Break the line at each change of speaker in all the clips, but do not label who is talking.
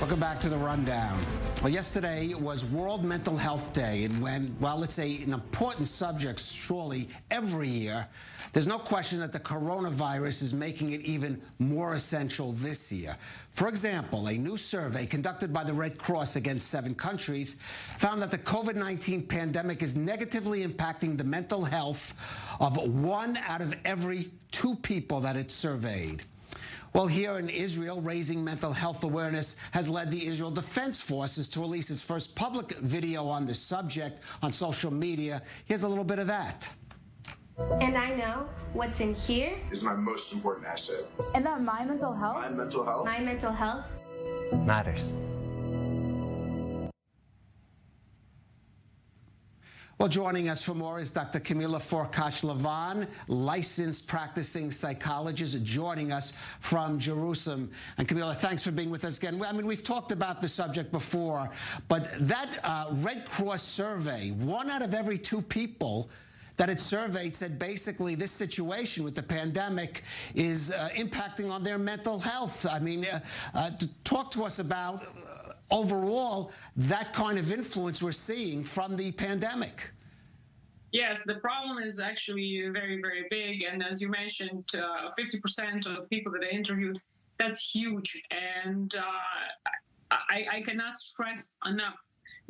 Welcome back to the Rundown. Well, yesterday was World Mental Health Day, and while it's an important subject, surely every year, there's no question that the coronavirus is making it even more essential this year. For example, a new survey conducted by the Red Cross against 7 countries found that the COVID-19 pandemic is negatively impacting the mental health of 1 out of every 2 people that it surveyed. Well, here in Israel, raising mental health awareness has led the Israel Defense Forces to release its first public video on the subject on social media. Here's a little bit of that.
And I know what's in here
is my most important asset.
And that my mental health
matters.
Well, joining us for more is Dr. Kamila Forkosh Lavan, licensed practicing psychologist, joining us from Jerusalem. And Kamila, thanks for being with us again. I mean, we've talked about the subject before, but that Red Cross survey, 1 out of every 2 people that it surveyed said basically this situation with the pandemic is impacting on their mental health. I mean, talk to us about overall that kind of influence we're seeing from the pandemic.
Yes, the problem is actually very, very big. And as you mentioned, 50% of people that I interviewed, that's huge. And I cannot stress enough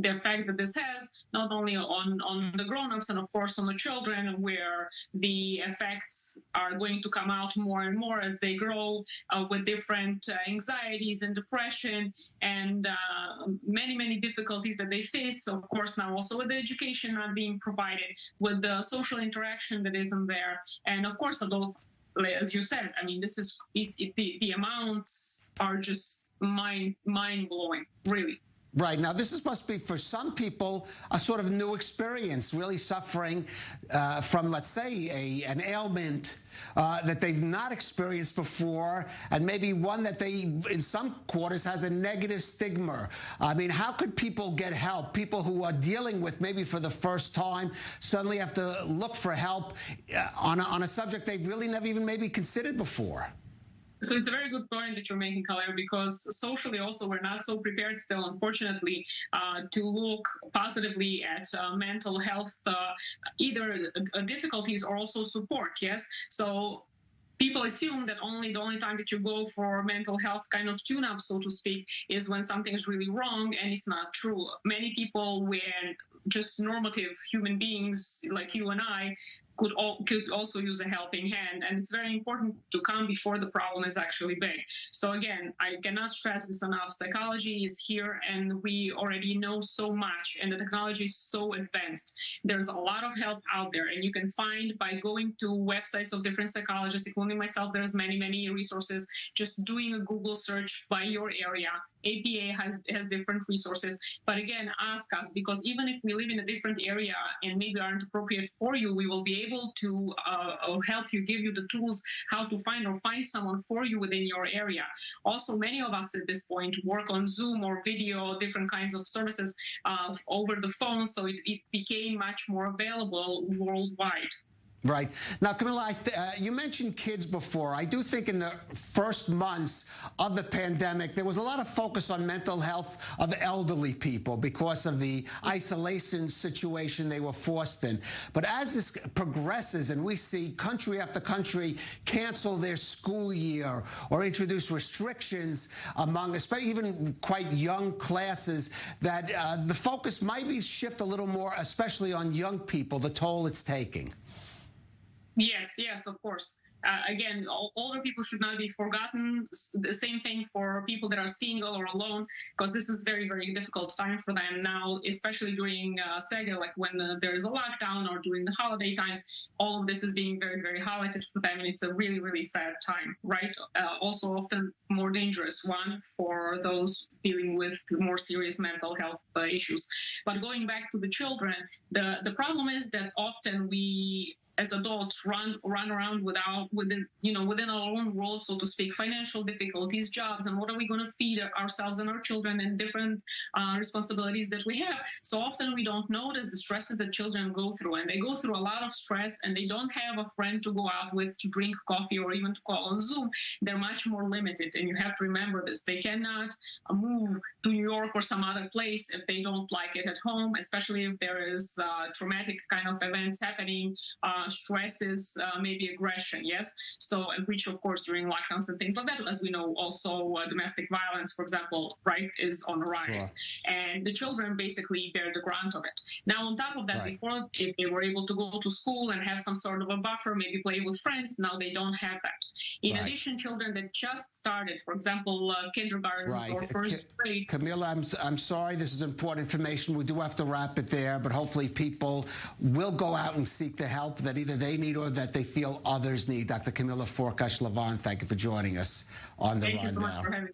the effect that this has, not only on the grown-ups and, of course, on the children, where the effects are going to come out more and more as they grow with different anxieties and depression and many, many difficulties that they face. So, of course, now also with the education not being provided, with the social interaction that isn't there, and, of course, adults. As you said, I mean, this is the amounts are just mind-blowing, really.
Right. Now, must be, for some people, a sort of new experience, really suffering from, let's say, an ailment that they've not experienced before, and maybe one that in some quarters, has a negative stigma. I mean, how could people get help? People who are dealing with, maybe for the first time, suddenly have to look for help on a subject they've really never even maybe considered before.
So it's a very good point that you're making, Khalil, because socially also we're not so prepared still, unfortunately, to look positively at mental health, either difficulties or also support, yes? So people assume that the only time that you go for mental health kind of tune-up, so to speak, is when something is really wrong, and it's not true. Many people, when just normative human beings like you and I, could also use a helping hand. And it's very important to come before the problem is actually big. So again, I cannot stress this enough. Psychology is here, and we already know so much, and the technology is so advanced. There's a lot of help out there, and you can find by going to websites of different psychologists, including myself. There's many, many resources. Just doing a Google search by your area. APA has different resources. But again, ask us, because even if we live in a different area and maybe aren't appropriate for you, we will be able to help you, give you the tools how to find someone for you within your area. Also, many of us at this point work on Zoom or video, different kinds of services over the phone, so it became much more available worldwide.
Right. Now, Kamila, you mentioned kids before. I do think in the first months of the pandemic, there was a lot of focus on mental health of elderly people because of the isolation situation they were forced in. But as this progresses and we see country after country cancel their school year or introduce restrictions among especially even quite young classes, that the focus might be shift a little more, especially on young people, the toll it's taking.
Yes, of course. Again, older people should not be forgotten. The same thing for people that are single or alone, because this is very, very difficult time for them now, especially during Sega, like when there is a lockdown or during the holiday times. All of this is being very, very highlighted for them, and it's a really, really sad time, right? Also often more dangerous one for those dealing with more serious mental health issues. But going back to the children, the problem is that often we as adults run around within our own world, so to speak, financial difficulties, jobs, and what are we going to feed ourselves and our children, and different responsibilities that we have. So often we don't notice the stresses that children go through, and they go through a lot of stress, and they don't have a friend to go out with to drink coffee or even to call on Zoom. They're much more limited, and you have to remember this. They cannot move to New York or some other place if they don't like it at home, especially if there is traumatic kind of events happening, stresses, maybe aggression, yes? So, which of course during lockdowns and things like that, as we know, also domestic violence, for example, right, is on the rise. Sure. And the children basically bear the brunt of it. Now, on top of that, before, if they were able to go to school and have some sort of a buffer, maybe play with friends, now they don't have that. In addition, children that just started, for example, kindergartens or first grade.
Kamila, I'm sorry, this is important information. We do have to wrap it there, but hopefully people will go out and seek the help that either they need or that they feel others need. Dr. Kamila Forkosh Lavan, thank you for joining us on the Rundown.
Thank you so much for having me.